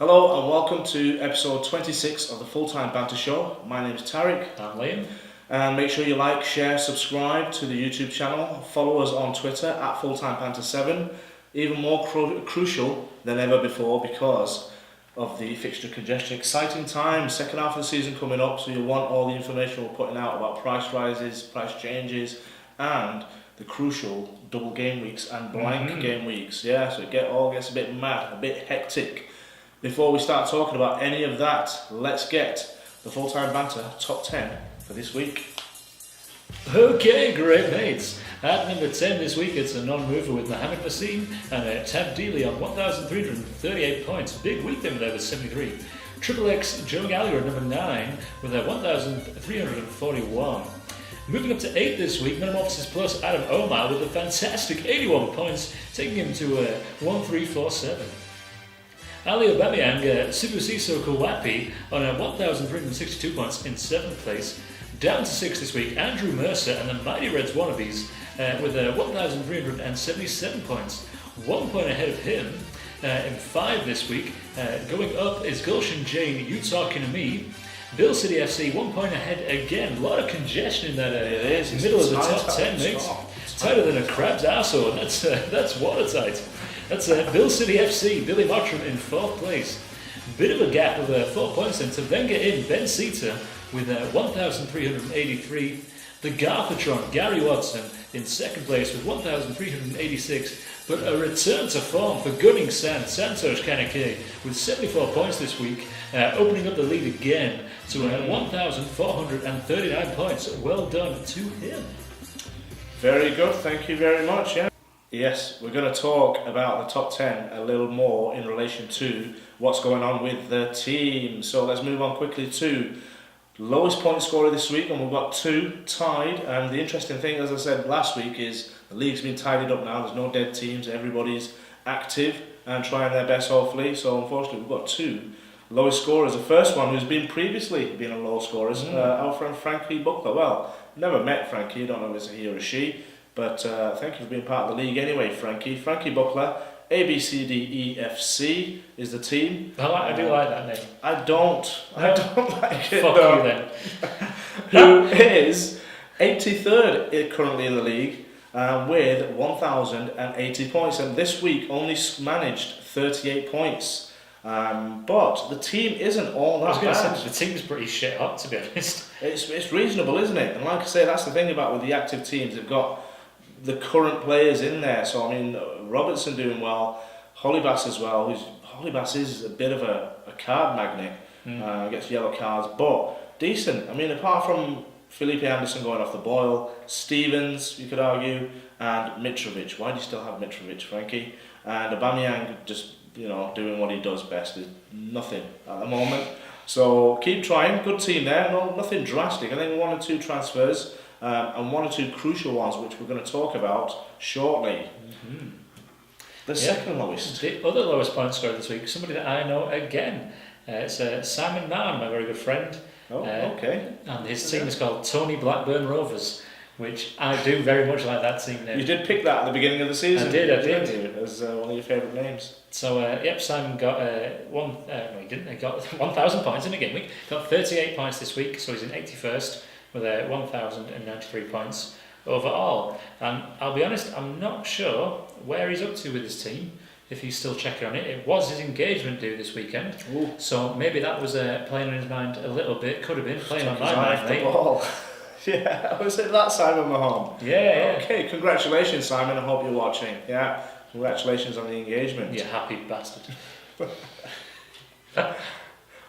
Hello and welcome to episode 26 of the Full-Time Banter Show. My name is Tariq. I'm Liam. And make sure you like, share, subscribe to the YouTube channel. Follow us on Twitter at FullTimeBanter7. Even more crucial than ever before because of the fixture congestion. Exciting time, second half of the season coming up, so you'll want all the information we're putting out about price rises, price changes, and the crucial double game weeks and blank game weeks. Yeah, so it all gets a bit mad, a bit hectic. Before we start talking about any of that, let's get the Full-Time Banter top 10 for this week. Okay, great mates. At number 10 this week, it's a non-mover with Mohamed Nassim and Tab Dealey on 1,338 points. Big week then there with 73. Triple X Joe Gallagher at number 9 with 1,341. Moving up to 8 this week, Metamorphosis Plus Adam Omar with a fantastic 81 points, taking him to 1,347. Ali Aubameyang, Sibu Siso Kawapi on 1,362 points in 7th place. Down to 6 this week, Andrew Mercer and the Mighty Reds wannabes with 1,377 points. 1 point ahead of him in 5 this week. Going up is Gulshan Jane, You Talking to Me. Bill City FC 1 point ahead again. A lot of congestion in that middle of the top 10, mates. Tighter than a crab's arsehole. That's watertight. That's Bill City FC, Billy Mottram in 4th place. Bit of a gap of 4 points then to then get in Ben Sita with 1,383. The Garthatron, Gary Watson in 2nd place with 1,386. But a return to form for Gunning Santosh Kaneke with 74 points this week, opening up the lead again to 1,439 points. Well done to him. Very good, thank you very much. Yeah. Yes, we're going to talk about the top 10 a little more in relation to what's going on with the team. So let's move on quickly to lowest point scorer this week, and we've got 2 tied. And the interesting thing, as I said last week, is the league's been tidied up now. There's no dead teams. Everybody's active and trying their best, hopefully. So unfortunately, we've got 2 lowest scorers. The first one, who's been previously been a low scorer, is our friend Frankie Buckler. Well, never met Frankie. I don't know if it's a he or a she. But thank you for being part of the league anyway, Frankie. Frankie Buckler, ABCDEFC is the team. I do like that name. I don't like it. Fuck though. you then. Who is 83rd currently in the league with 1,080 points. And this week only managed 38 points. But the team isn't all that bad. The team's pretty shit hot, to be honest. It's reasonable, isn't it? And like I say, that's the thing about with the active teams. They've got the current players in there. So I mean, Robertson doing well, Hollybass as well. Hollybass is a bit of a card magnet, gets yellow cards, but decent. I mean, apart from Felipe Anderson going off the boil, Stevens, you could argue, and Mitrovic. Why do you still have Mitrovic, Frankie? And Aubameyang just, doing what he does best. There's nothing at the moment. So keep trying. Good team there. No, nothing drastic. I think 1 or 2 transfers. And 1 or 2 crucial ones, which we're going to talk about shortly. The second lowest. The other lowest point scorer this week, somebody that I know again. It's Simon Mann, my very good friend. Oh, okay. And his team is called Tony Blackburn Rovers, which I do very much like that team name. You did pick that at the beginning of the season. I did. As one of your favourite names. So, Simon got no, he didn't. He got 1,000 points in a game week. Got 38 points this week, so he's in 81st. With 1,093 points overall. And I'll be honest, I'm not sure where he's up to with his team, if he's still checking on it. It was his engagement due this weekend, so maybe that was playing on his mind a little bit. Could have been playing on my mind, mate. Yeah, was it that Simon Mahone? Yeah. Okay, congratulations, Simon. I hope you're watching. Yeah, congratulations on the engagement. You happy bastard.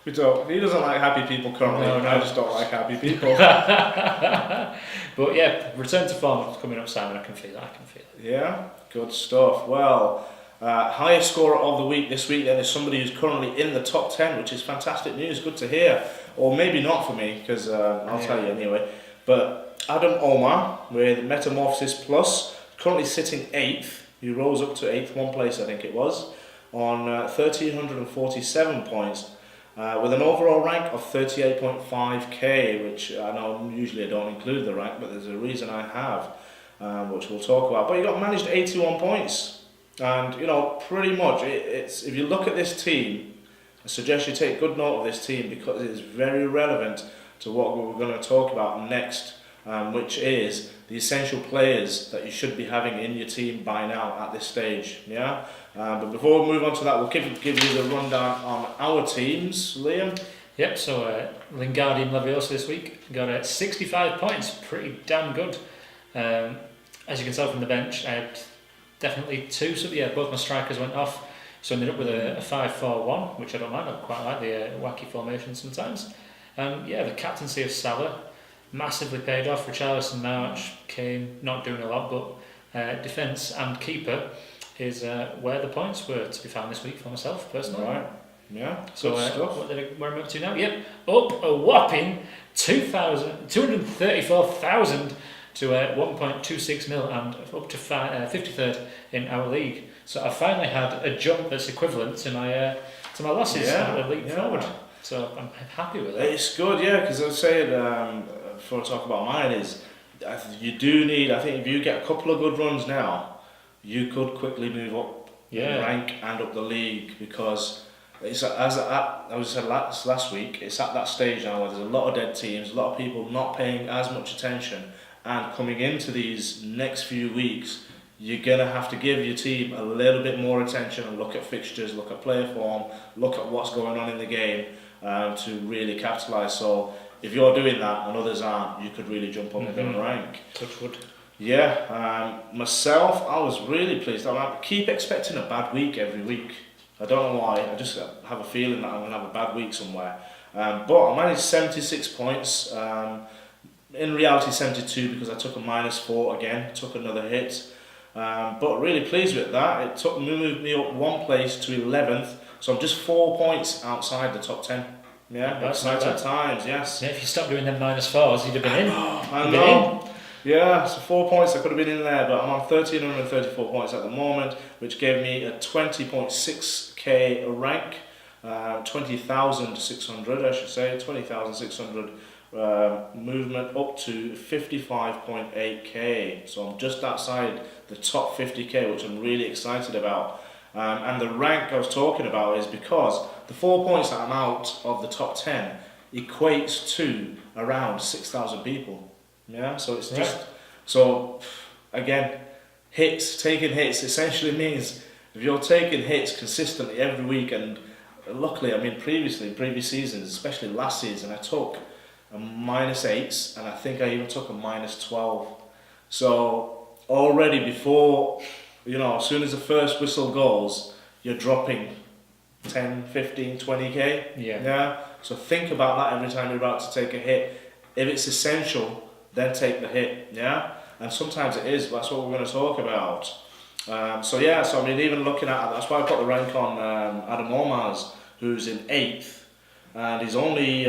He doesn't like happy people currently. No. I just don't like happy people. But yeah, return to form coming up, Simon. I can feel it. Yeah, good stuff. Well, highest scorer of the week this week then is somebody who's currently in the top 10, which is fantastic news. Good to hear. Or maybe not for me, because I'll tell you anyway. But Adam Omar with Metamorphosis Plus, currently sitting 8th. He rose up to 8th, 1 place I think it was, on 1,347 points. With an overall rank of 38.5k, which I know usually I don't include the rank, but there's a reason I have, which we'll talk about. But he got managed 81 points, and pretty much it's if you look at this team, suggest you take good note of this team because it is very relevant to what we're going to talk about next, which is the essential players that you should be having in your team by now at this stage. Yeah. But before we move on to that, we'll give you the rundown on our teams, Liam. Yep, so Lingardium Leviosa this week got 65 points, pretty damn good. As you can tell from the bench, I had definitely two, so yeah, both my strikers went off, so I ended up with a 5-4-1, which I don't mind. I quite like the wacky formation sometimes. Yeah, the captaincy of Salah massively paid off. Richarlison, March, Kane, not doing a lot, but defence and keeper is where the points were to be found this week for myself, personally. Right. Yeah, so where am I up to now? Yep, up a whopping 234,000 to 1.26 mil and up to 53rd in our league. So I finally had a jump that's equivalent to my losses at the league forward. So I'm happy with it. It's good, yeah, because I was saying before I talk about mine is you do need. I think if you get a couple of good runs now, you could quickly move up rank and up the league because. It's as I said last week. It's at that stage now where there's a lot of dead teams, a lot of people not paying as much attention, and coming into these next few weeks, you're gonna have to give your team a little bit more attention and look at fixtures, look at player form, look at what's going on in the game to really capitalise. So if you're doing that and others aren't, you could really jump up in the rank. Touch wood. Yeah, myself, I was really pleased. I keep expecting a bad week every week. I don't know why, I just have a feeling that I'm going to have a bad week somewhere. But I managed 76 points, in reality 72 because I took a -4 again, took another hit. But really pleased with that. Moved me up one place to 11th, so I'm just 4 points outside the top 10. Yeah, exciting times, yes. Yeah, if you stopped doing them -4s, you'd have been in. I know. Yeah, so 4 points I could have been in there, but I'm on 1,334 points at the moment, which gave me a 20.6k rank, 20,600 I should say, 20,600 movement up to 55.8k. So I'm just outside the top 50k, which I'm really excited about. And the rank I was talking about is because the 4 points that I'm out of the top 10 equates to around 6,000 people. Yeah, so it's just so again, taking hits essentially means if you're taking hits consistently every week, and luckily, I mean previous seasons, especially last season, I took a -8s and I think I even took a -12. So already before, as soon as the first whistle goes, you're dropping 10, 15, 20k. Yeah. So think about that every time you're about to take a hit. If it's essential, then take the hit, and sometimes it is. That's what we're going to talk about. So I mean, even looking at that's why I put the rank on Adam Omar's, who's in 8th, and he's only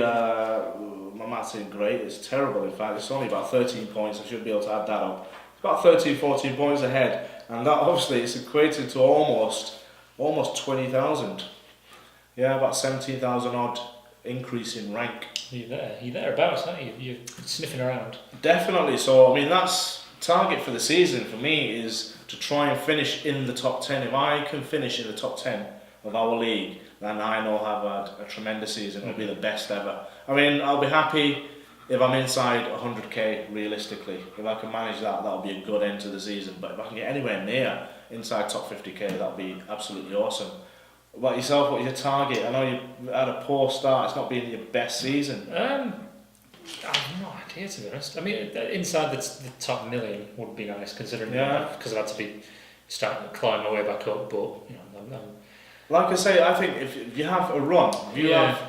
my maths ain't great. It's terrible. In fact, it's only about 13 points. I should be able to add that up. It's about 13, 14 points ahead, and that obviously is equated to almost 20,000. Yeah, about 17,000 odd increase in rank. You're thereabouts, aren't you? You're sniffing around. Definitely. So I mean, that's target for the season for me is to try and finish in the top 10. If I can finish in the top 10 of our league, then I know I've had a tremendous season. It'll be the best ever. I mean, I'll be happy if I'm inside 100k realistically. If I can manage that, that'll be a good end to the season. But if I can get anywhere near inside top 50k, that'll be absolutely awesome. What about yourself? What is your target? I know you had a poor start. It's not been your best season. I have no idea, to be honest. I mean, inside the top million would be nice, considering because I've had to be starting to climb my way back up. But like I say, I think if you have a run, if you have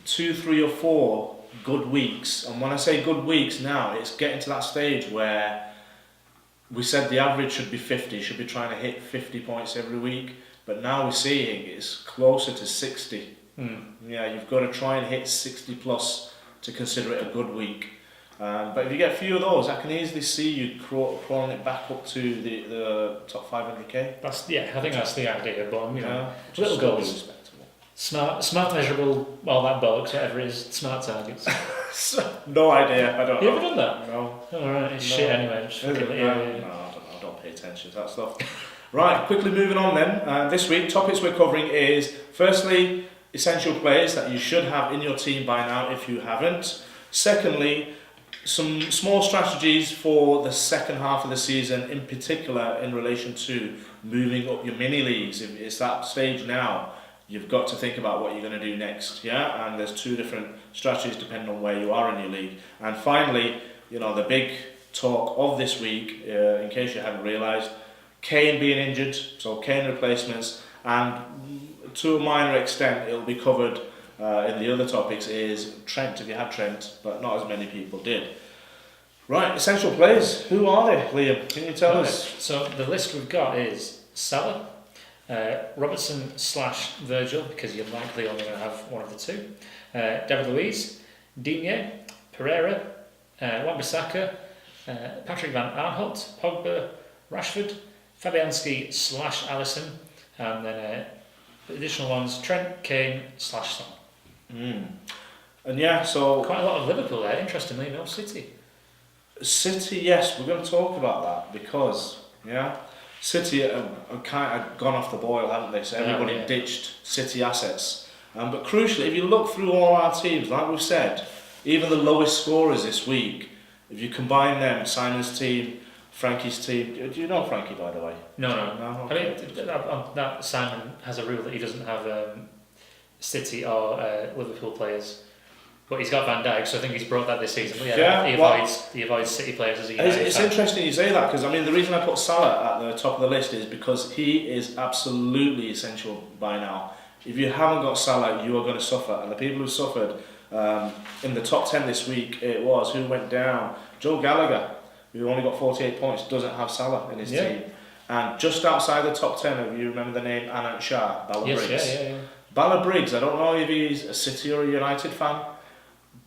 2, 3, or 4 good weeks, and when I say good weeks now, it's getting to that stage where we said the average should be 50. Should be trying to hit 50 points every week. But now we're seeing it's closer to 60. Yeah, you've got to try and hit 60 plus to consider it a good week. But if you get a few of those, I can easily see you crawling it back up to the top 500k. I think that's the idea. But little goals, respectable. Smart, measurable, all that bollocks, whatever it is, smart targets. No idea. I don't know. You ever done that? No. All right, it's shit anyway. No, I don't pay attention to that stuff. Right, quickly moving on then. This week, topics we're covering is, firstly, essential players that you should have in your team by now if you haven't. Secondly, some small strategies for the second half of the season, in particular in relation to moving up your mini leagues. If it's that stage now, you've got to think about what you're going to do next, yeah? And there's 2 different strategies depending on where you are in your league. And finally, you know, the big talk of this week, in case you haven't realised, KANE being injured, so KANE replacements, and to a minor extent it'll be covered in the other topics, is Trent, if you had Trent, but not as many people did. Right, essential players, who are they, Liam? Can you tell us? So the list we've got is Salah, Robertson / Virgil, because you're likely only going to have one of the 2, David Luiz, Digne, Pereira, Wan-Bissaka, Patrick Van Aanholt, Pogba, Rashford, Fabianski / Alisson, and then additional ones, Trent, KANE / Son. And yeah, so quite a lot of Liverpool there, interestingly, no City. City, yes, we're going to talk about that because, yeah, City have kind of gone off the boil, haven't they? So everybody ditched City assets. But crucially, if you look through all our teams, like we've said, even the lowest scorers this week, if you combine them, Simon's team, Frankie's team, do you know Frankie, by the way? No. Okay. I mean, that Simon has a rule that he doesn't have City or Liverpool players. But he's got Van Dijk, so I think he's brought that this season. But he avoids City players as he It's interesting you say that, because I mean the reason I put Salah at the top of the list is because he is absolutely essential by now. If you haven't got Salah, you are going to suffer. And the people who suffered in the top 10 this week, it was who went down. Joe Gallagher, who only got 48 points, doesn't have Salah in his team. And just outside the top 10, if you remember the name Anand Shah, Bala Briggs. Yeah. Bala Briggs, I don't know if he's a City or a United fan,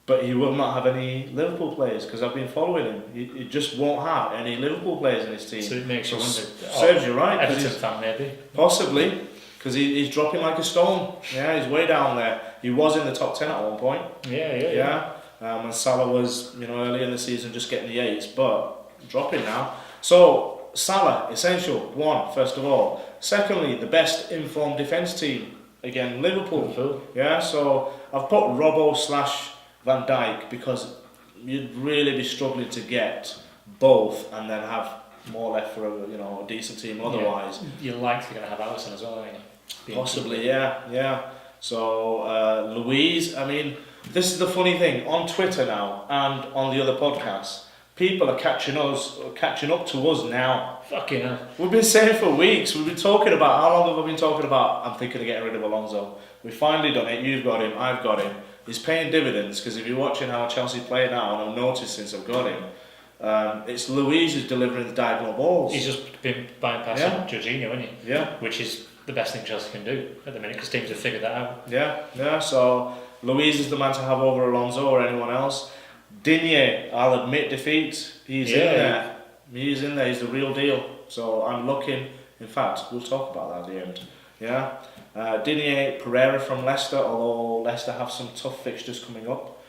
but he will not have any Liverpool players because I've been following him. He just won't have any Liverpool players in his team. So it makes you wonder. Serves you right. Everton fan maybe. Possibly, because he's dropping like a stone. Yeah, he's way down there. He was in the top 10 at one point. Yeah. And Salah was, early in the season just getting the 8s, but dropping now. So Salah, essential, 1, first of all. Secondly, the best informed defence team. Again, Liverpool. Yeah, so I've put Robbo / Van Dijk because you'd really be struggling to get both and then have more left for a decent team otherwise. You're likely going to have Alisson as well, aren't you? Possibly, yeah. So Louise, I mean, this is the funny thing on Twitter now and on the other podcasts. People are catching up to us now. Fucking hell. We've been saying for weeks. We've been talking about how long have I been talking about? I'm thinking of getting rid of Alonso. We've finally done it. You've got him. I've got him. He's paying dividends because if you're watching how Chelsea play now, and I've noticed since I've got him, it's Luiz who's delivering the diagonal balls. He's just been bypassing Jorginho, isn't he? Yeah. Which is the best thing Chelsea can do at the minute because teams have figured that out. Yeah. So Luiz is the man to have over Alonso or anyone else. Digne, I'll admit defeat. He's in there. He's in there. He's the real deal. So I'm looking. In fact, we'll talk about that at the end. Yeah. Digne, Pereira from Leicester, although Leicester have some tough fixtures coming up.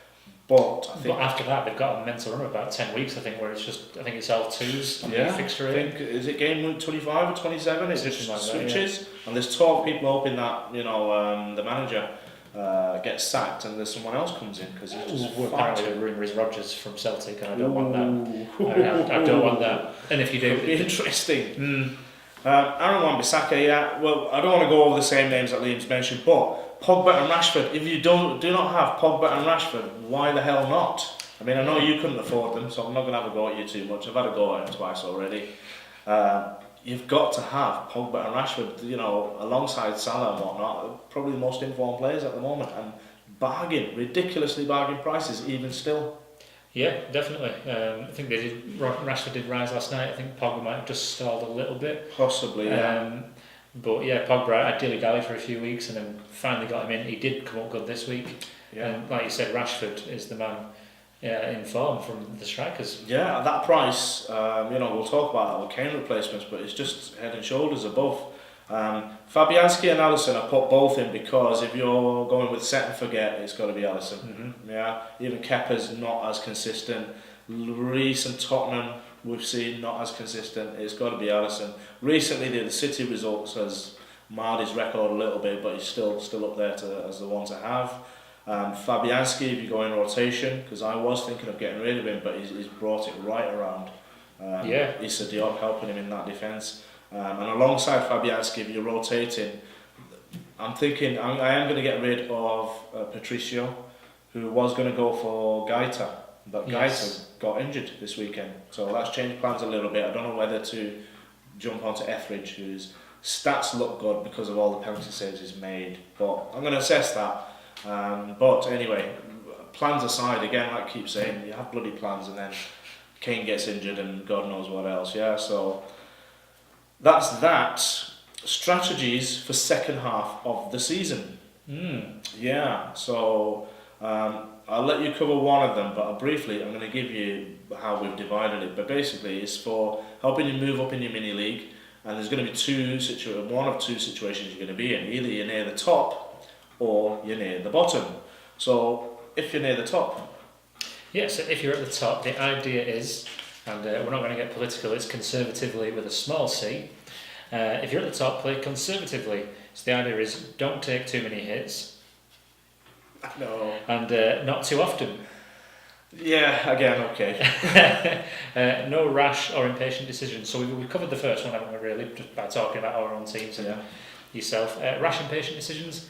But after that, they've got a mental run of about 10 weeks, I think, where it's just, I think it's L2s on the fixture. I think, is it game week 25 or 27? It just like switches. That, And there's talk, people hoping that, the manager gets sacked and there's someone else comes in because he's just apparently the rumour is Rodgers from Celtic, and I don't want that. I don't want that. And if you do, it'd be interesting. Aaron Wan-Bissaka, well, I don't want to go over the same names that Liam's mentioned, but Pogba and Rashford, if you do not have Pogba and Rashford, why the hell not? I mean, I know you couldn't afford them, so I'm not going to have a go at you too much. I've had a go at him twice already. You've got to have Pogba and Rashford, alongside Salah and whatnot, probably the most informed players at the moment, and ridiculously bargain prices even still. Yeah, definitely. I think Rashford did rise last night. I think Pogba might have just stalled a little bit. Possibly, yeah. But yeah, Pogba ideally dallied for a few weeks and then finally got him in. He did come up good this week. Yeah. And like you said, Rashford is the man in form from the strikers. Yeah, at that price, we'll talk about that with KANE replacements, but it's just head and shoulders above. Fabianski and Alisson, I put both in because if you're going with set and forget, it's got to be Alisson. Mm-hmm. Yeah, even Kepa's not as consistent. Reece and Tottenham we've seen not as consistent. It's got to be Alisson. Recently, the City results has marred his record a little bit, but he's still up there as the one to have. Fabianski, if you go in rotation, because I was thinking of getting rid of him, but he's brought it right around. Issa Diop helping him in that defence. And alongside Fabianski, if you're rotating, I'm thinking I am going to get rid of Patricio, who was going to go for Gaeta, but Gaeta got injured this weekend, so that's changed plans a little bit. I don't know whether to jump onto Etheridge, whose stats look good because of all the penalty saves he's made, but I'm going to assess that. But anyway, plans aside, again, like I keep saying, you have bloody plans, and then Kane gets injured and God knows what else. So that's that. Strategies for second half of the season. So I'll let you cover one of them, but briefly I'm going to give you how we've divided it. But basically it's for helping you move up in your mini league, and there's going to be one of two situations you're going to be in. Either you're near the top or you're near the bottom. So if you're near the top, so if you're at the top, the idea is, and we're not going to get political, it's conservatively with a small c. If you're at the top, play conservatively. So the idea is don't take too many hits. No. And not too often. Yeah, again, okay. No rash or impatient decisions. So we've covered the first one, haven't we, really, just by talking about our own teams and yourself. Rash, impatient decisions.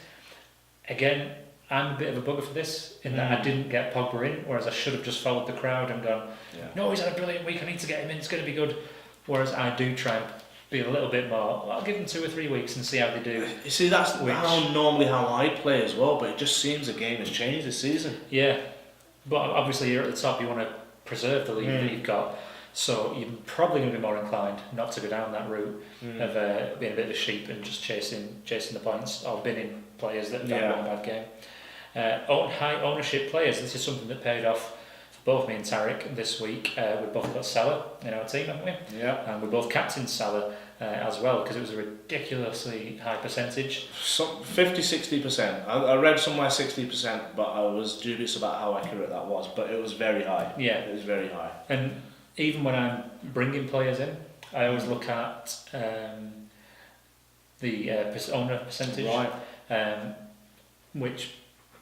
Again, I'm a bit of a bugger for this, in that I didn't get Pogba in, whereas I should have just followed the crowd and gone, no, he's had a brilliant week, I need to get him in, it's going to be good. Whereas I do try and be a little bit more, I'll give them 2 or 3 weeks and see how they do. You see, that's normally how I play as well, but it just seems the game has changed this season. Yeah, but obviously you're at the top, you want to preserve the lead that you've got, so you're probably going to be more inclined not to go down that route of being a bit of a sheep and just chasing the points, or binning players that have had one bad game. High ownership players, this is something that paid off for both me and Tarek this week. We've both got Salah in our team, haven't we? Yeah. And we both captained Salah as well, because it was a ridiculously high percentage. 50-60%. I read somewhere 60%, but I was dubious about how accurate that was, but it was very high. Yeah. It was very high. And even when I'm bringing players in, I always look at the owner percentage, right. Which,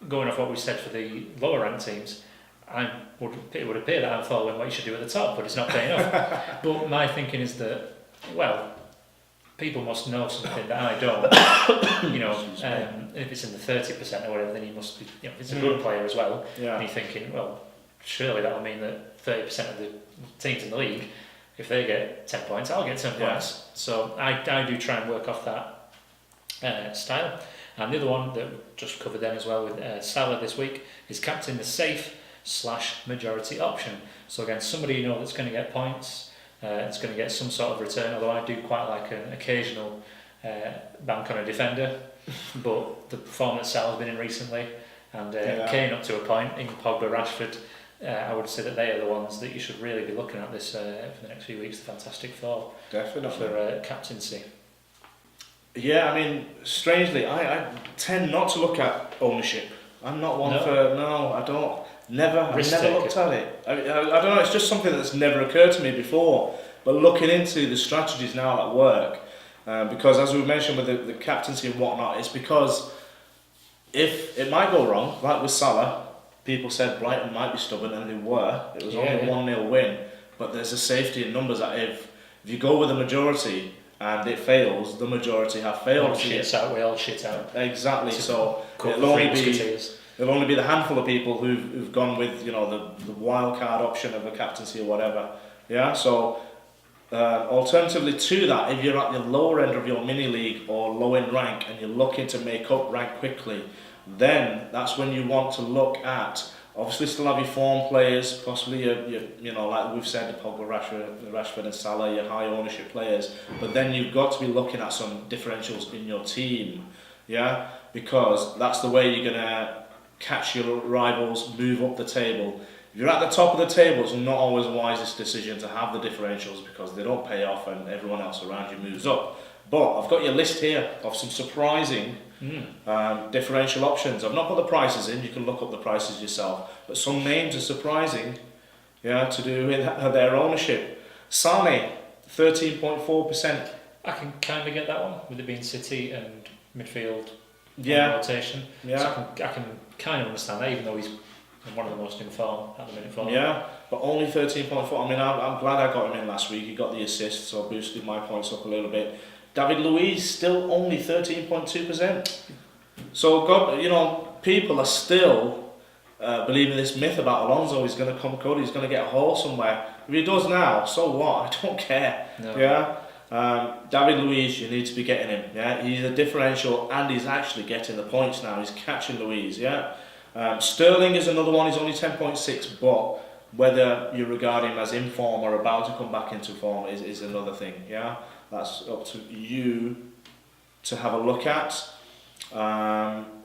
going off what we said for the lower ranked teams, it would appear that I'm following what you should do at the top, but it's not paying off. But my thinking is that, well, people must know something that I don't. If it's in the 30% or whatever, then he must be, it's a good player as well. Yeah. And you're thinking, well, surely that'll mean that 30% of the teams in the league, if they get 10 points, I'll get 10 points. So I do try and work off that style. And the other one that we just covered then as well with Salah this week is captain the safe/majority option. So again, somebody you know that's going to get points, it's going to get some sort of return, although I do quite like an occasional bank on a defender. But the performance Salah's been in recently, and Kane up to a point, in Pogba, Rashford, I would say that they are the ones that you should really be looking at this for the next few weeks, the Fantastic Four. Definitely. For captaincy. Yeah, I mean, strangely, I tend not to look at ownership. I'm not one I don't. I've never looked at it. I don't know, it's just something that's never occurred to me before. But looking into the strategies now that work, because as we mentioned with the captaincy and whatnot, it's because if it might go wrong, like with Salah, people said Brighton might be stubborn, and they were. It was only a 1-0 win, but there's a safety in numbers that if you go with the majority and it fails, the majority have failed. We all shit out. Exactly. So it'll only be the handful of people who've gone with the wild card option of a captaincy or whatever. Yeah. So alternatively to that, if you're at the lower end of your mini league or low in rank and you're looking to make up rank quickly, then that's when you want to look at. Obviously, still have your form players, possibly your like we've said, the Pogba, Rashford and Salah, your high ownership players. But then you've got to be looking at some differentials in your team, yeah, because that's the way you're gonna catch your rivals, move up the table. If you're at the top of the table, it's not always the wisest decision to have the differentials because they don't pay off and everyone else around you moves up. But I've got your list here of some surprising differential options. I've not put the prices in, you can look up the prices yourself, but some names are surprising, to do with their ownership. Sane, 13.4%. I can kind of get that one with it being City and midfield rotation. Yeah. So I can kind of understand that, even though he's one of the most in form at the minute. Yeah, but only 13.4. I mean, I'm glad I got him in last week. He got the assist, so boosted my points up a little bit. David Luiz still only 13.2%. So people are still believing this myth about Alonso. He's going to come good. He's going to get a haul somewhere. If he does now, so what? I don't care. No. Yeah. David Luiz, you need to be getting him. Yeah, he's a differential, and he's actually getting the points now. He's catching Luiz. Yeah. Sterling is another one. He's only 10.6, but whether you regard him as in form or about to come back into form is another thing. Yeah, that's up to you to have a look at.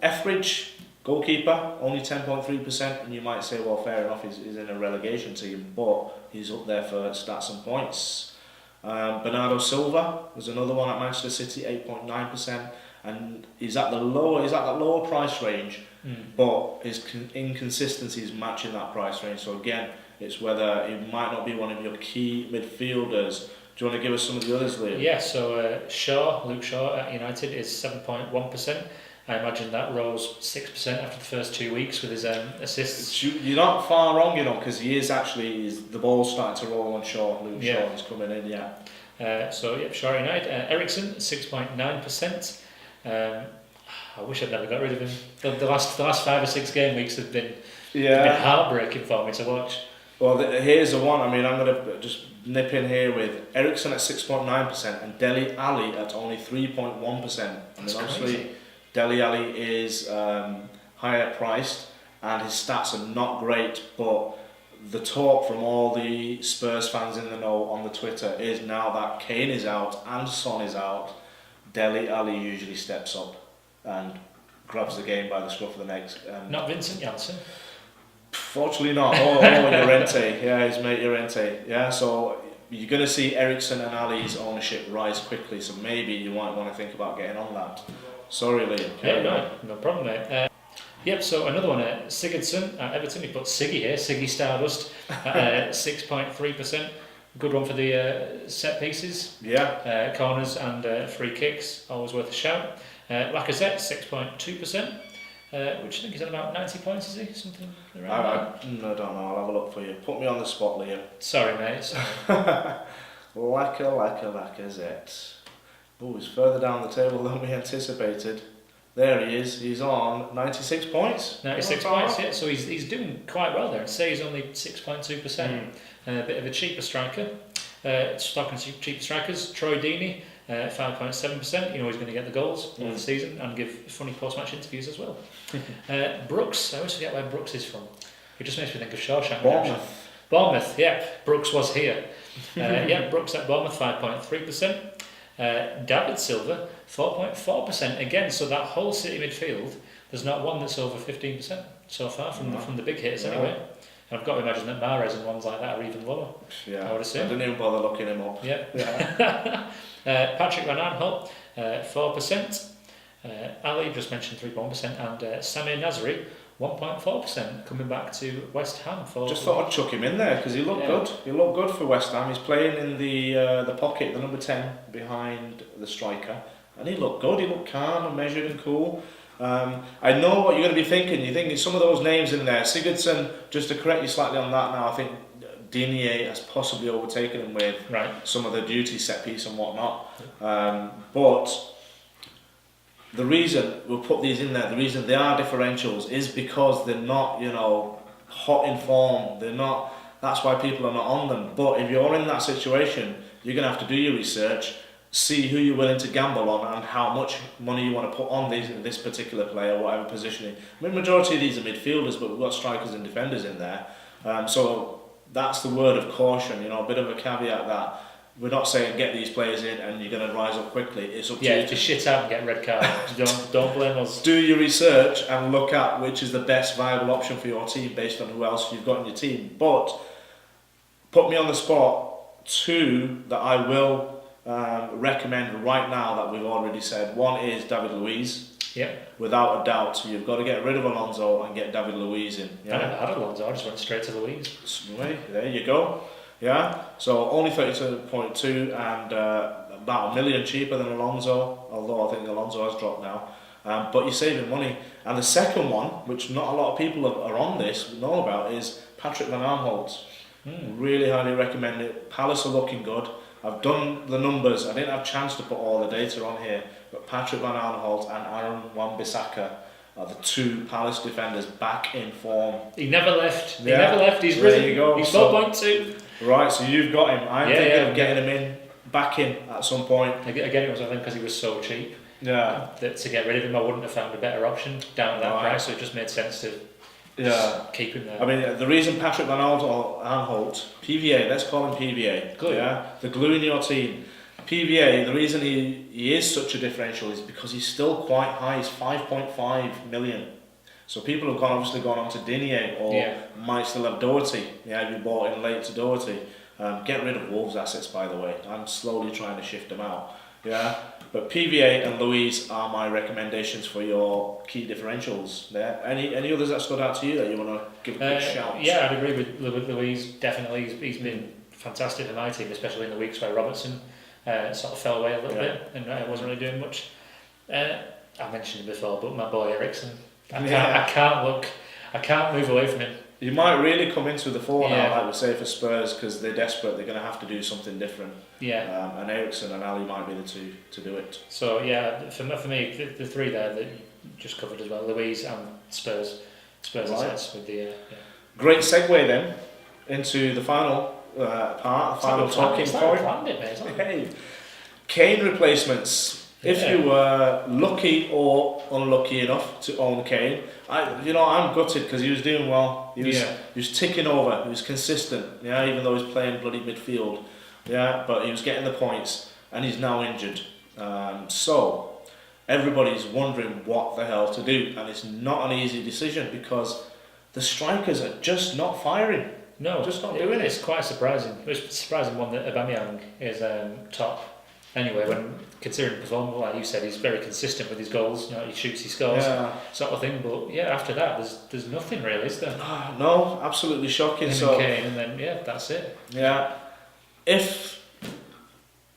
Etheridge, goalkeeper, only 10.3%, and you might say, well, fair enough, he's in a relegation team, but he's up there for stats and points. Bernardo Silva was another one at Manchester City, 8.9%, and he's at that lower price range, but his inconsistency is matching that price range. So again, it's whether he might not be one of your key midfielders. Do you want to give us some of the others, Liam? Yeah, so Luke Shaw at United is 7.1%. I imagine that rose 6% after the first 2 weeks with his assists. You're not far wrong, because he is actually, the ball's starting to roll on Shaw. Luke Shaw is coming in, Shaw at United. Ericsson, 6.9%. I wish I'd never got rid of him. The last 5 or 6 game weeks have been heartbreaking for me to watch. Well, here's the one. I mean, I'm going to just nip in here with Ericsson at 6.9% and Dele Alli at only 3.1%. I mean, obviously, Dele Alli is higher priced and his stats are not great, but the talk from all the Spurs fans in the know on the Twitter is now that KANE is out and Son is out, Dele Alli usually steps up and grabs the game by the scruff of the neck. Not Vincent Janssen? Fortunately not. Llorente. Yeah, his mate Llorente. Yeah, so you're going to see Ericsson and Ali's ownership rise quickly, so maybe you might want to think about getting on that. Sorry, Liam. No problem, mate. So another one, Sigurdsson at Everton. He put Siggy here, Siggy Stardust, at 6.3%. Good one for the set pieces. Yeah. Corners and free kicks, always worth a shout. Lacazette, 6.2%. Which I think he's at about 90 points, is he? Something around that? I don't know, I'll have a look for you. Put me on the spot, Liam. Sorry, mate. Lacazette. Oh, he's further down the table than we anticipated. There he is. He's on 96 points. 96 points, yeah. So he's doing quite well there. I'd say he's only 6.2%. A bit of a cheaper striker. Talking to cheaper strikers, Troy Deeney, 5.7%. You know he's going to get the goals over the season and give funny post-match interviews as well. Brooks, I always forget where Brooks is from. It just makes me think of Shawshank. Bournemouth, yeah. Brooks was here. Brooks at Bournemouth, 5.3%. David Silva, 4.4% again. So that whole City midfield, there's not one that's over 15% so far from the big hitters anyway. And I've got to imagine that Mahrez and ones like that are even lower. Yeah, I would assume. I didn't even bother looking him up. Yeah. Patrick Van Aanholt, 4%. Ali just mentioned 3.1%, and Samir Nasri, 1.4%, coming back to West Ham. Just thought I'd chuck him in there because he looked good. He looked good for West Ham. He's playing in the pocket, the number 10 behind the striker, and he looked good. He looked calm and measured and cool. I know what you're going to be thinking. You're thinking some of those names in there. Sigurdsson, just to correct you slightly on that now, I think Digne has possibly overtaken him with some of the duty set piece and whatnot. But the reason we'll put these in there, the reason they are differentials is because they're not, hot in form. They're not. That's why people are not on them. But if you're in that situation, you're going to have to do your research, see who you're willing to gamble on and how much money you want to put on this particular player, whatever positioning. I mean, majority of these are midfielders, but we've got strikers and defenders in there. So that's the word of caution, a bit of a caveat that we're not saying get these players in and you're going to rise up quickly. It's up to you. Yeah, just shit out and get red card. don't blame us. Do your research and look at which is the best viable option for your team based on who else you've got in your team. But put me on the spot, 2 that I will recommend right now that we've already said. One is David Luiz. Yeah. Without a doubt, you've got to get rid of Alonso and get David Luiz in. Yeah? I never had Alonso, I just went straight to Luiz. There you go. Yeah, so only 32.2, and about $1 million cheaper than Alonso, although I think Alonso has dropped now. But you're saving money. And the second one, which not a lot of people are on this know about, is Patrick Van Aanholt. Really highly recommend it. Palace are looking good. I've done the numbers. I didn't have a chance to put all the data on here, but Patrick Van Aanholt and Aaron Wan-Bissaka are the two Palace defenders back in form. He never left. He Yeah. never left. He's risen. There you go. He's So- 4.2. Right, so you've got him. I'm Yeah, thinking yeah. of getting him back in at some point. Again, it was, I think, because he was so cheap Yeah. that to get rid of him, I wouldn't have found a better option down at that Right. price. So it just made sense to keep him there. I mean, the reason Patrick Van Aanholt, PVA, let's call him PVA. Glue. Yeah, the glue in your team. PVA, the reason he is such a differential is because he's still quite high. He's 5.5 million. So people have obviously gone on to Dinier or might still have Doherty. Yeah, you bought in late to Doherty. Get rid of Wolves' assets, by the way. I'm slowly trying to shift them out. Yeah, but PVA and Louise are my recommendations for your key differentials. There, any others that stood out to you that you want to give a quick shout? Yeah, I'd agree with Louise. Definitely, he's been fantastic for my team, especially in the weeks where Robertson sort of fell away a little bit and wasn't really doing much. I mentioned it before, but my boy Ericsson, I can't move away from him. You might really come into the fore Yeah. now, like we say for Spurs, because they're desperate. They're going to have to do something different. Yeah. And Ericsson and Ali might be the two to do it. So yeah, for me, the three there that you just covered as well, Louise and Spurs Right. assets with the. Great segue then into the final part, the final talking point. Planned it, mate. Hey, KANE replacements. If Yeah. you were lucky or unlucky enough to own KANE, I'm gutted because he was doing well. He was ticking over. He was consistent. Yeah, even though he's playing bloody midfield. Yeah, but he was getting the points, and he's now injured. So everybody's wondering what the hell to do, and it's not an easy decision because the strikers are just not firing. No, Just not doing it. It's quite surprising. It's a surprising one that Aubameyang is top. Anyway, when considering performance, like you said, he's very consistent with his goals. You know, he shoots, he scores, sort of thing. But yeah, after that, there's nothing really, is there? No, absolutely shocking. Him So and Kane, and then that's it. yeah, if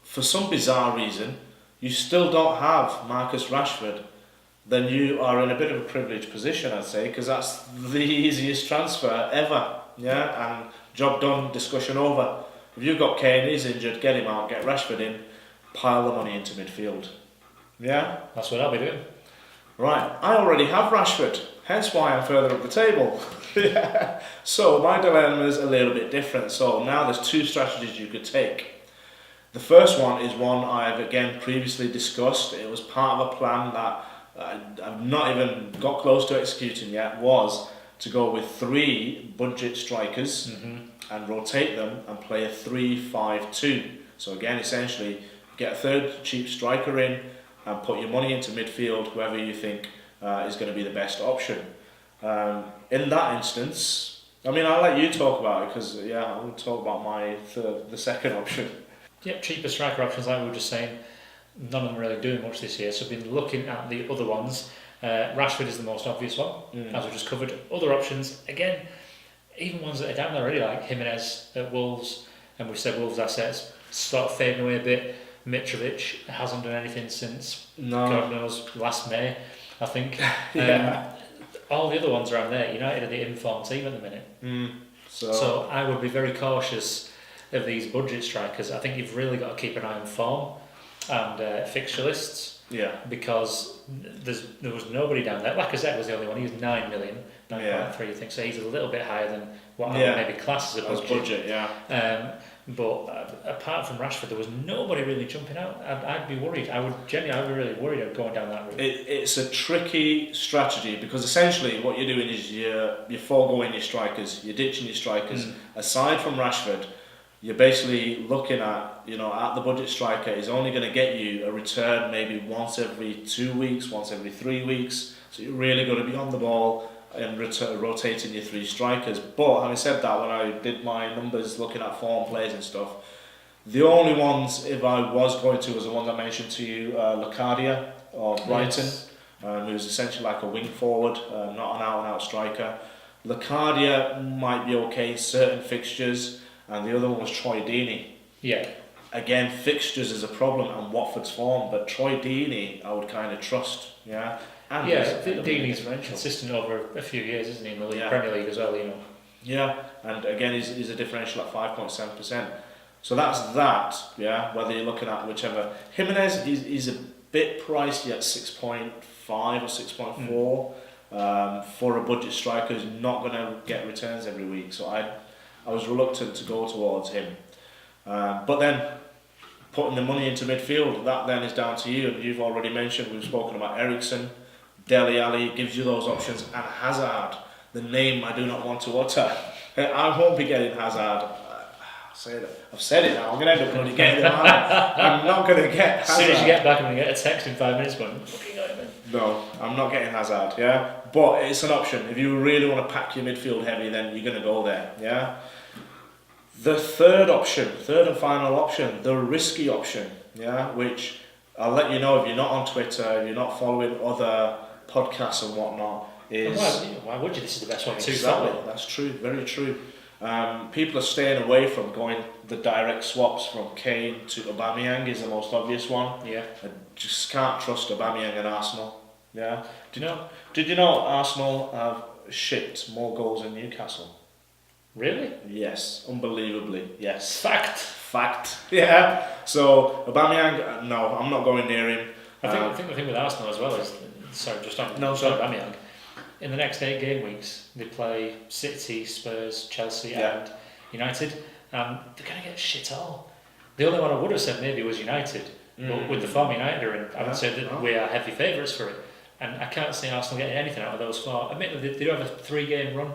for some bizarre reason you still don't have Marcus Rashford, then you are in a bit of a privileged position, I'd say, because that's the easiest transfer ever. Yeah, and job done, discussion over. If you've got Kane, he's injured, get him out, get Rashford in, pile the money into midfield. Yeah? That's what I'll be doing. Right, I already have Rashford, hence why I'm further up the table. Yeah. So my dilemma is a little bit different. So now there's two strategies you could take. The first one is one I've again previously discussed. It was part of a plan that I've not even got close to executing yet, was to go with 3 budget strikers and rotate them and play a 3-5-2. So again, essentially, get a third cheap striker in and put your money into midfield, whoever you think is going to be the best option. In that instance, I mean, I'll let you talk about it because I will talk about the second option. Yep, cheaper striker options, like we were just saying. None of them really doing much this year, so I've been looking at the other ones. Rashford is the most obvious one, as we just covered. Other options, again, even ones that are down there already, like Jimenez at Wolves, and we've said Wolves assets start fading away a bit. Mitrovic hasn't done anything since God knows last May, I think. All the other ones around there, United are the inform team at the minute. So I would be very cautious of these budget strikers. I think you've really got to keep an eye on form and fixture lists. Yeah. Because there was nobody down there. Lacazette was the only one. He was 9 million, 9.3, I think. So he's a little bit higher than what I would maybe class as a budget. But apart from Rashford, there was nobody really jumping out. I'd be worried. I'd be really worried of going down that route. It's a tricky strategy because essentially what you're doing is you're foregoing your strikers, you're ditching your strikers. Aside from Rashford, you're basically looking at, at the budget striker is only going to get you a return maybe once every 2 weeks, once every 3 weeks. So you're really going to be on the ball and rotating your 3 strikers. But having said that, when I did my numbers looking at form plays and stuff, the only ones, if I was going to, was the ones I mentioned to you, Locadia or Brighton, who's essentially like a wing forward, not an out-and-out striker. Locadia might be okay in certain fixtures, and the other one was Troy Deeney. Yeah. again, fixtures is a problem and Watford's form, but Troy Deeney, I would kind of trust, yeah. And Deeney's consistent over a few years, isn't he, in the Premier League as well, you know. Yeah, and again, he's a differential at 5.7%. So that's that, yeah, whether you're looking at whichever. Jimenez, he's a bit pricey at 6.5 or 6.4 for a budget striker who's not going to get returns every week. So I was reluctant to go towards him. But then, putting the money into midfield, that then is down to you. And you've already mentioned, we've spoken about Eriksen, Dele Alli, gives you those options, and Hazard, the name I do not want to utter. I won't be getting Hazard. I've said it now. I'm going to end up bloody getting him. I'm not going to get Hazard. As soon as you get back, I'm going to get a text in 5 minutes going, fucking got him in. No, I'm not getting Hazard, yeah? But it's an option. If you really want to pack your midfield heavy, then you're going to go there, yeah? The third and final option, the risky option, yeah? Which I'll let you know if you're not on Twitter, if you're not following other podcasts and whatnot, is... Why would you? This is the best one too. Exactly, that's true, very true. People are staying away from going the direct swaps from Kane to Aubameyang is the most obvious one. Yeah. I just can't trust Aubameyang and Arsenal. Yeah. Did you know Arsenal have shipped more goals than Newcastle? Really? Yes, unbelievably. Yes. Fact. Yeah. So Aubameyang, no, I'm not going near him. I think the thing with Arsenal as well is, Aubameyang. In the next 8 game weeks, they play City, Spurs, Chelsea, and United. They're going to get shit all. The only one I would have said maybe was United, but with the form United are in, I would say that we are heavy favourites for it. And I can't see Arsenal getting anything out of those 4. Admittedly, they do have a 3-game run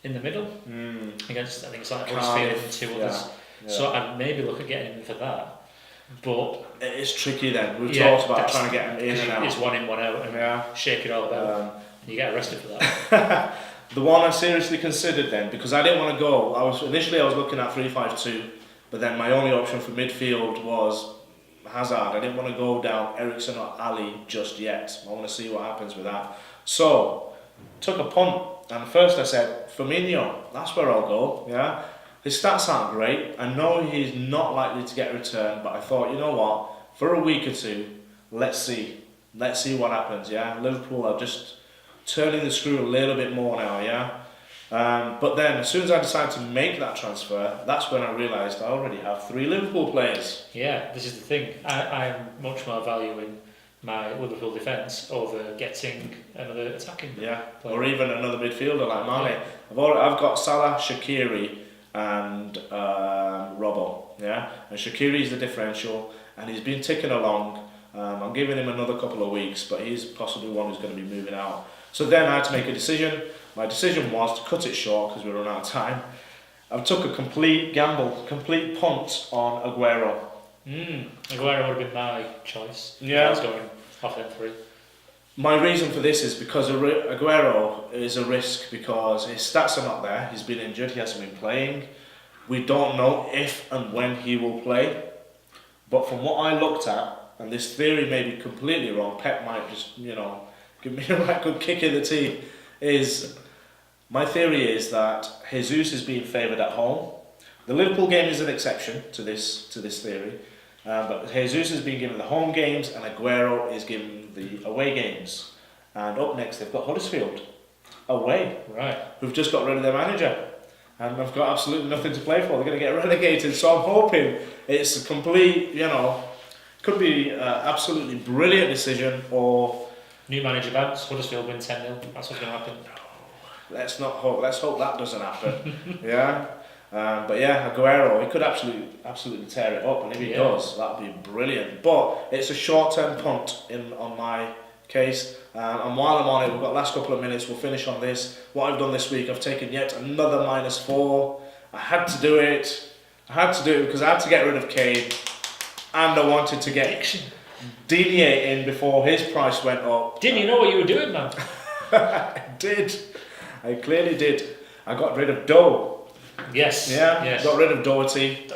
in the middle against, I think it's like Huddersfield and 2 others. Yeah. So I'd maybe look at getting him for that. But it's tricky then. We've talked about trying to get him in and out. It's 1 in, 1 out, and shake it all about. You get arrested for that. The one I seriously considered then, because I didn't want to go. Initially I was looking at 3-5-2, but then my only option for midfield was Hazard. I didn't want to go down Eriksen or Ali just yet. I want to see what happens with that. So took a punt, and first I said Firmino. That's where I'll go. Yeah, his stats aren't great. I know he's not likely to get a return, but I thought, you know what? For a week or two, let's see what happens. Yeah, Liverpool are just turning the screw a little bit more now, yeah? But then, as soon as I decided to make that transfer, that's when I realised I already have 3 Liverpool players. Yeah, this is the thing. I'm much more valuing my Liverpool defence over getting another attacking player. Or even another midfielder like Mane. I've got Salah, Shaqiri and Robbo, yeah? And Shaqiri's the differential, and he's been ticking along. I'm giving him another couple of weeks, but he's possibly one who's going to be moving out. So then I had to make a decision. My decision was to cut it short because we run out of time. I took a complete gamble, complete punt on Aguero. Aguero would have been my choice. Yeah. I was going off them 3. My reason for this is because Aguero is a risk because his stats are not there. He's been injured. He hasn't been playing. We don't know if and when he will play. But from what I looked at, and this theory may be completely wrong, Pep might just, give me a right good kick in the teeth, my theory is that Jesus is being favoured at home. The Liverpool game is an exception to this theory, but Jesus is being given the home games and Aguero is given the away games. And up next they've got Huddersfield, away, who've just got rid of their manager. And they've got absolutely nothing to play for. They're going to get relegated, so I'm hoping it's a complete, could be an absolutely brilliant decision or... New manager bounce, Huddersfield win 10-0. That's what's going to happen. Let's not hope. Let's hope that doesn't happen. Yeah, but yeah, Aguero, he could absolutely tear it up, and if he does, that'd be brilliant. But it's a short-term punt on my case, and while I'm on it, we've got the last couple of minutes. We'll finish on this. What I've done this week, I've taken yet another -4. I had to do it. Because I had to get rid of Kane, and I wanted to get Digne in before his price went up. Didn't you know what you were doing, man? I did. I clearly did. I got rid of Doe. Yes. Yeah. Yes. Got rid of Doherty.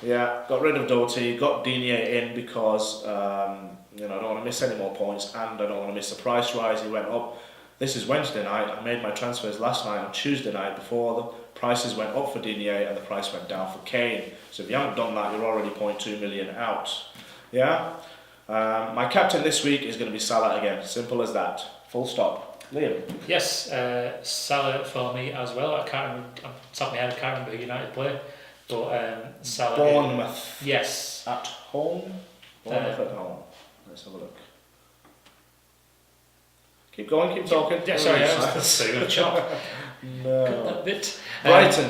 Yeah. Got rid of Doherty. Got Digne in because I don't want to miss any more points, and I don't want to miss the price rise. He went up. This is Wednesday night. I made my transfers last night on Tuesday night before prices went up for Digne and the price went down for KANE. So if you haven't done that, you're already 0.2 million out. Yeah. My captain this week is going to be Salah again. Simple as that. Full stop. Liam. Yes, Salah for me as well. I can't remember, I'm top of my head, I can't remember who United play, but Salah. Bournemouth. Yes. At home. Bournemouth at home. Let's have a look. Keep going, keep talking. Yeah, sorry, I was so going to chop. No. Cut that bit. Brighton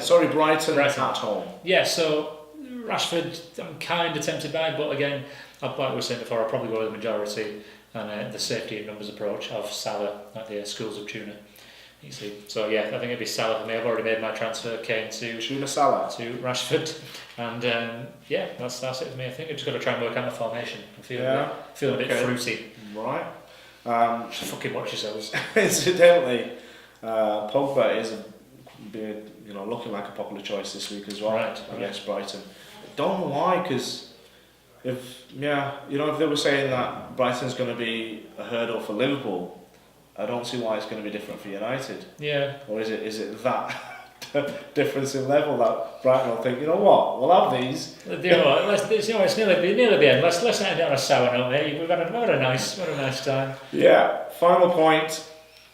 at home. Yeah, so Rashford, I'm kind of tempted by, but again, like we were saying before, I'll probably go with the majority and the safety in numbers approach of Salah at the schools of tuna. You see. So yeah, I think it'd be Salah for me. I've already made my transfer, KANE to Salah to Rashford, and yeah, that's it for me. I think I've just got to try and work out my formation. I'm feeling a bit fruity. Right. Fucking watch yourselves. Incidentally, Pogba is looking like a popular choice this week as well against Brighton. Don't know why, because if they were saying that Brighton's going to be a hurdle for Liverpool, I don't see why it's going to be different for United. Yeah. Or is it that difference in level that Brighton will think, you know what, we'll have these. It's nearly the end. Let's end on a sour note, mate. We've had a nice time. Yeah. Final point.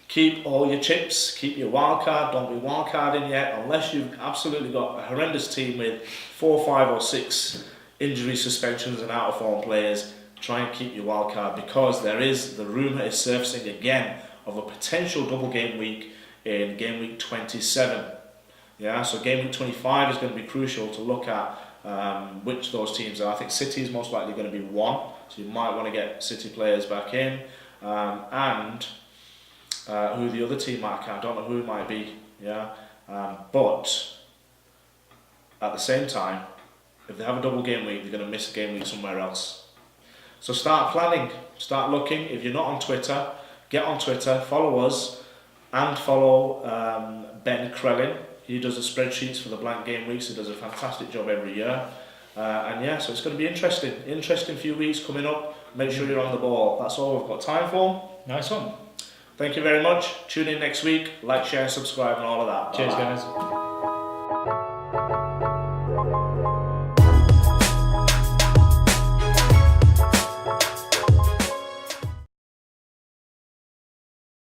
Keep all your chips, keep your wild card, don't be wild carding yet unless you've absolutely got a horrendous team with 4, 5 or 6 injury suspensions and out of form players. Try and keep your wild card, because the rumour is surfacing again of a potential double game week in game week 27. Yeah, so game week 25 is going to be crucial to look at which those teams are. I think City is most likely going to be one, so you might want to get City players back in, and who the other team might, I don't know who it might be, yeah. But at the same time, if they have a double game week, they're going to miss a game week somewhere else. So start planning, start looking. If you're not on Twitter, get on Twitter, follow us, and follow Ben Krellin. He does the spreadsheets for the blank game weeks. He does a fantastic job every year. And yeah, so it's going to be interesting few weeks coming up. Make sure you're on the ball. That's all we've got time for. Nice one. Thank you very much. Tune in next week. Like, share, subscribe and all of that. Cheers, Bye-bye. guys.